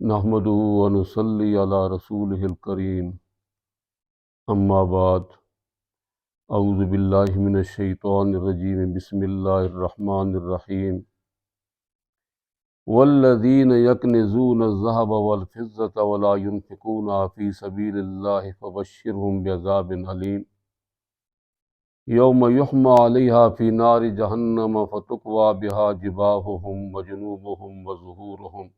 نحمدہ ونصلی علی رسولہ الکریم، اما بعد، اعوذ باللہ من الشیطان الرجیم، بسم اللہ الرحمن الرحیم۔ والذین یکنزون الذہب والفضة ولا ينفقونها فی سبیل اللہ فبشرہم بعذاب علیم، یوم یحمى علیہا فی نار جہنم فتکوی بہا جباہہم وجنوبہم وظہورہم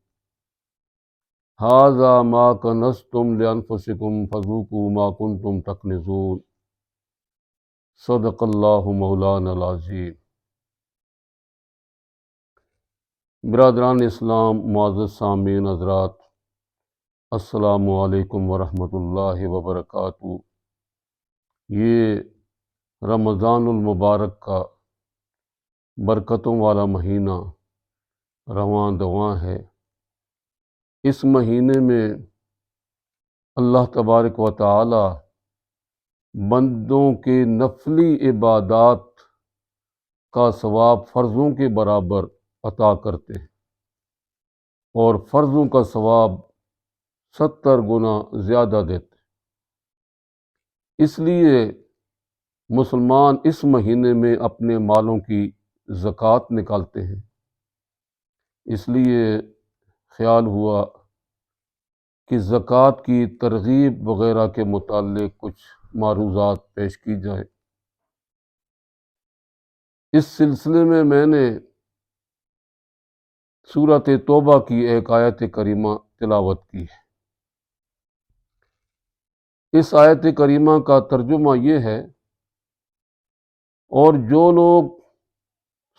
ھذا ما کنزتم لانفسکم فذوقوا ما کنتم تکنزون۔ صدق اللہ مولانا العظیم۔ برادران اسلام، معزز سامعین حضرات، السلام علیکم ورحمۃ اللہ وبرکاتہ۔ یہ رمضان المبارک کا برکتوں والا مہینہ رواں دواں ہے۔ اس مہینے میں اللہ تبارک و تعالی بندوں کے نفلی عبادات کا ثواب فرضوں کے برابر عطا کرتے ہیں، اور فرضوں کا ثواب 70 گنا زیادہ دیتے ہیں۔ اس لیے مسلمان اس مہینے میں اپنے مالوں کی زکوٰۃ نکالتے ہیں۔ اس لیے خیال ہوا کہ زکوٰۃ کی ترغیب وغیرہ کے متعلق کچھ معروضات پیش کی جائیں۔ اس سلسلے میں نے سورۃ توبہ کی ایک آیت کریمہ تلاوت کی ہے۔ اس آیت کریمہ کا ترجمہ یہ ہے، اور جو لوگ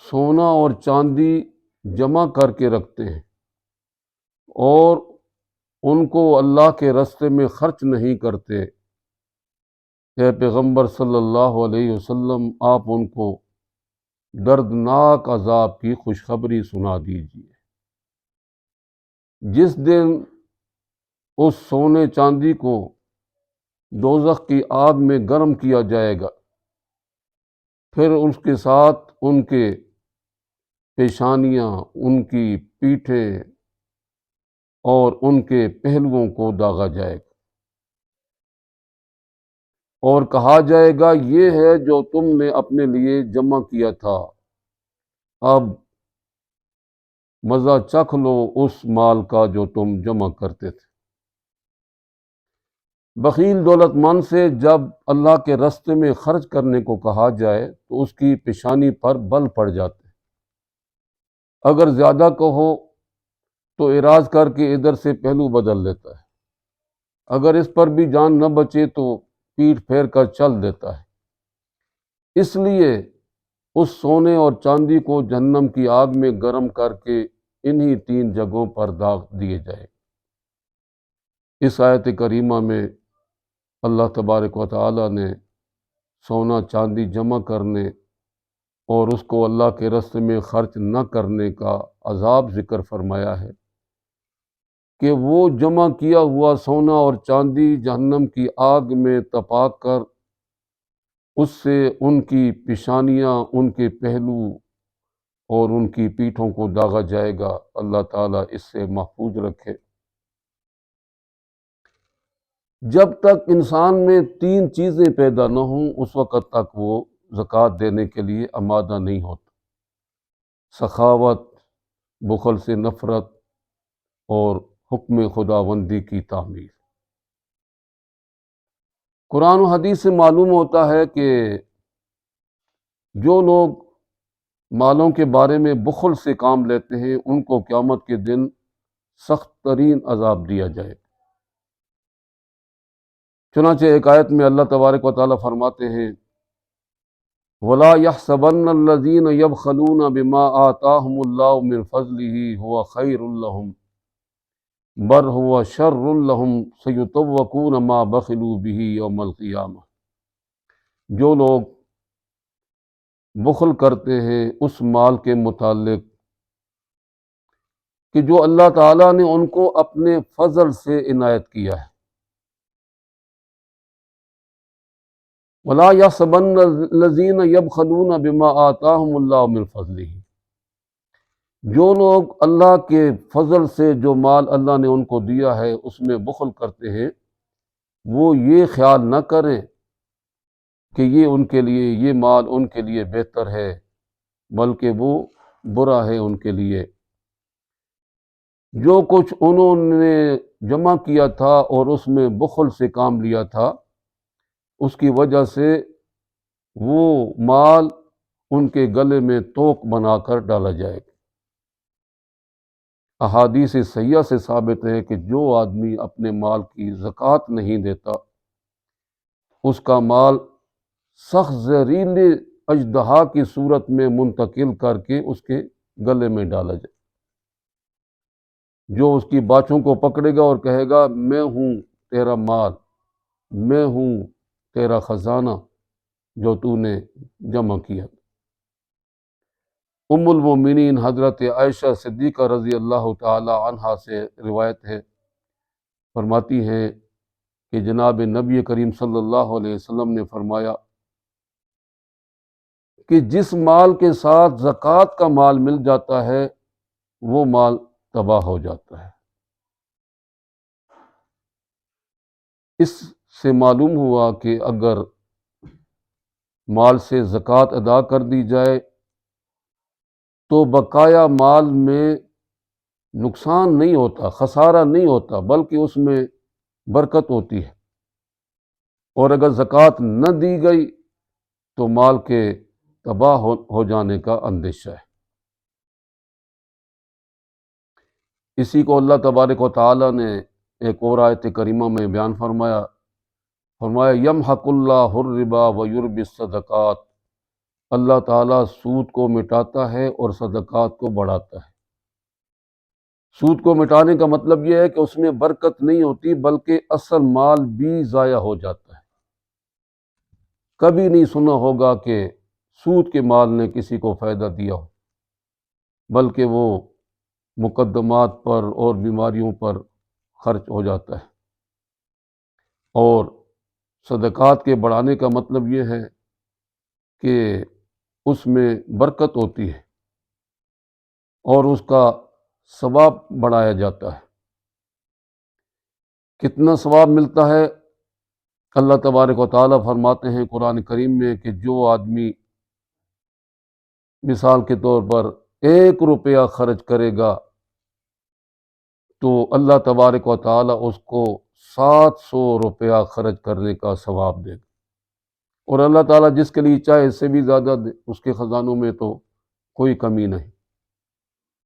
سونا اور چاندی جمع کر کے رکھتے ہیں اور ان کو اللہ کے راستے میں خرچ نہیں کرتے، اے پیغمبر صلی اللہ علیہ وسلم، آپ ان کو دردناک عذاب کی خوشخبری سنا دیجیے۔ جس دن اس سونے چاندی کو دوزخ کی آگ میں گرم کیا جائے گا، پھر اس کے ساتھ ان کے پیشانیاں، ان کی پیٹھیں اور ان کے پہلوؤں کو داغا جائے گا، اور کہا جائے گا یہ ہے جو تم نے اپنے لیے جمع کیا تھا، اب مزہ چکھ لو اس مال کا جو تم جمع کرتے تھے۔ بخیل دولت مند سے جب اللہ کے راستے میں خرچ کرنے کو کہا جائے تو اس کی پیشانی پر بل پڑ جاتے۔ اگر زیادہ کہو تو اعراض کر کے ادھر سے پہلو بدل لیتا ہے، اگر اس پر بھی جان نہ بچے تو پیٹھ پھیر کر چل دیتا ہے۔ اس لیے اس سونے اور چاندی کو جہنم کی آگ میں گرم کر کے انہی 3 جگہوں پر داغ دیے جائے۔ اس آیت کریمہ میں اللہ تبارک و تعالی نے سونا چاندی جمع کرنے اور اس کو اللہ کے راستے میں خرچ نہ کرنے کا عذاب ذکر فرمایا ہے کہ وہ جمع کیا ہوا سونا اور چاندی جہنم کی آگ میں تپا کر اس سے ان کی پیشانیاں، ان کے پہلو اور ان کی پیٹھوں کو داغا جائے گا۔ اللہ تعالیٰ اس سے محفوظ رکھے۔ جب تک انسان میں 3 چیزیں پیدا نہ ہوں اس وقت تک وہ زکوٰۃ دینے کے لیے آمادہ نہیں ہوتا: سخاوت، بخل سے نفرت، اور حکم خداوندی کی تعمیل۔ قرآن و حدیث سے معلوم ہوتا ہے کہ جو لوگ مالوں کے بارے میں بخل سے کام لیتے ہیں ان کو قیامت کے دن سخت ترین عذاب دیا جائے۔ چنانچہ ایک آیت میں اللہ تبارک و تعالیٰ فرماتے ہیں: وَلَا يَحْسَبَنَّ الَّذِينَ يَبْخَلُونَ بِمَا آتَاهُمُ اللَّهُ مِنْ فَضْلِهِ هُوَ خَيْرٌ لَهُمْ بَلْ هُوَ شَرٌّ لَهُمْ سَيُطَوَّقُونَ مَا بَخِلُوا بِهِ يَوْمَ الْقِيَامَةِ۔ جو لوگ بخل کرتے ہیں اس مال کے متعلق کہ جو اللہ تعالیٰ نے ان کو اپنے فضل سے عنایت کیا ہے، وَلَا يَحْسَبَنَّ الَّذِينَ يَبْخَلُونَ بِمَا آتَاهُمُ اللَّهُ مِنْ فَضْلِهِ، جو لوگ اللہ کے فضل سے جو مال اللہ نے ان کو دیا ہے اس میں بخل کرتے ہیں، وہ یہ خیال نہ کریں کہ یہ ان کے لیے، یہ مال ان کے لیے بہتر ہے، بلکہ وہ برا ہے ان کے لیے۔ جو کچھ انہوں نے جمع کیا تھا اور اس میں بخل سے کام لیا تھا، اس کی وجہ سے وہ مال ان کے گلے میں توق بنا کر ڈالا جائے گا۔ احادیث صحیحہ سے ثابت ہے کہ جو آدمی اپنے مال کی زکوٰۃ نہیں دیتا، اس کا مال سخت زہریلے اژدہا کی صورت میں منتقل کر کے اس کے گلے میں ڈالا جائے، جو اس کی باچھوں کو پکڑے گا اور کہے گا میں ہوں تیرا مال، میں ہوں تیرا خزانہ جو تو نے جمع کیا۔ ام المومنین حضرت عائشہ صدیقہ رضی اللہ تعالی عنہا سے روایت ہے، فرماتی ہیں کہ جناب نبی کریم صلی اللہ علیہ وسلم نے فرمایا کہ جس مال کے ساتھ زکوٰۃ کا مال مل جاتا ہے وہ مال تباہ ہو جاتا ہے۔ اس سے معلوم ہوا کہ اگر مال سے زکوٰۃ ادا کر دی جائے تو بقایا مال میں نقصان نہیں ہوتا، خسارہ نہیں ہوتا، بلکہ اس میں برکت ہوتی ہے، اور اگر زکوٰۃ نہ دی گئی تو مال کے تباہ ہو جانے کا اندیشہ ہے۔ اسی کو اللہ تبارک و تعالی نے ایک اور آیت کریمہ میں بیان فرمایا یمحق اللہ الربا ویربی الصدقات، اللہ تعالیٰ سود کو مٹاتا ہے اور صدقات کو بڑھاتا ہے۔ سود کو مٹانے کا مطلب یہ ہے کہ اس میں برکت نہیں ہوتی، بلکہ اصل مال بھی ضائع ہو جاتا ہے۔ کبھی نہیں سنا ہوگا کہ سود کے مال نے کسی کو فائدہ دیا ہو، بلکہ وہ مقدمات پر اور بیماریوں پر خرچ ہو جاتا ہے۔ اور صدقات کے بڑھانے کا مطلب یہ ہے کہ اس میں برکت ہوتی ہے اور اس کا ثواب بڑھایا جاتا ہے۔ کتنا ثواب ملتا ہے؟ اللہ تبارک و تعالیٰ فرماتے ہیں قرآن کریم میں کہ جو آدمی مثال کے طور پر 1 روپیہ خرچ کرے گا تو اللہ تبارک و تعالیٰ اس کو 700 روپیہ خرچ کرنے کا ثواب دے گا، اور اللہ تعالیٰ جس کے لیے چاہے اس سے بھی زیادہ دے، اس کے خزانوں میں تو کوئی کمی نہیں۔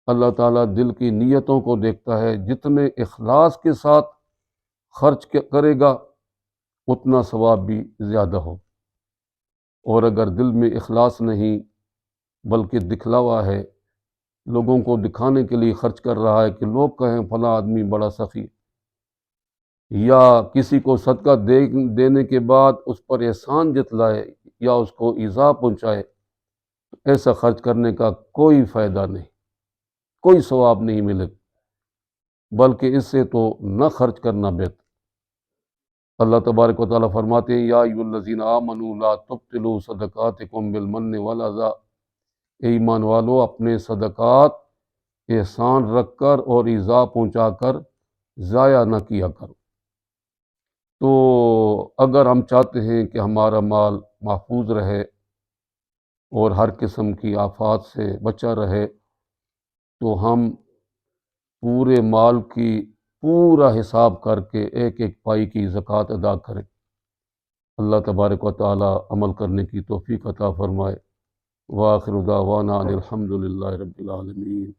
اللہ تعالیٰ دل کی نیتوں کو دیکھتا ہے، جتنے اخلاص کے ساتھ خرچ کرے گا اتنا ثواب بھی زیادہ ہو، اور اگر دل میں اخلاص نہیں بلکہ دکھلاوا ہے، لوگوں کو دکھانے کے لیے خرچ کر رہا ہے کہ لوگ کہیں فلاں آدمی بڑا سخی، یا کسی کو صدقہ دینے کے بعد اس پر احسان جتلائے یا اس کو ایذا پہنچائے، ایسا خرچ کرنے کا کوئی فائدہ نہیں، کوئی ثواب نہیں ملے، بلکہ اس سے تو نہ خرچ کرنا بہتر۔ اللہ تبارک و تعالیٰ فرماتے ہیں یا ایھا الذین آمنوا لا تبطلوا صدقاتکم بالمن والاذی، اے ایمان والو اپنے صدقات احسان رکھ کر اور ایذا پہنچا کر ضائع نہ کیا کرو۔ تو اگر ہم چاہتے ہیں کہ ہمارا مال محفوظ رہے اور ہر قسم کی آفات سے بچا رہے، تو ہم پورے مال کی پورا حساب کر کے ایک ایک پائی کی زکوٰۃ ادا کریں۔ اللہ تبارک و تعالی عمل کرنے کی توفیق عطا فرمائے۔ وآخر دعوانا ان الحمد للہ رب العالمین۔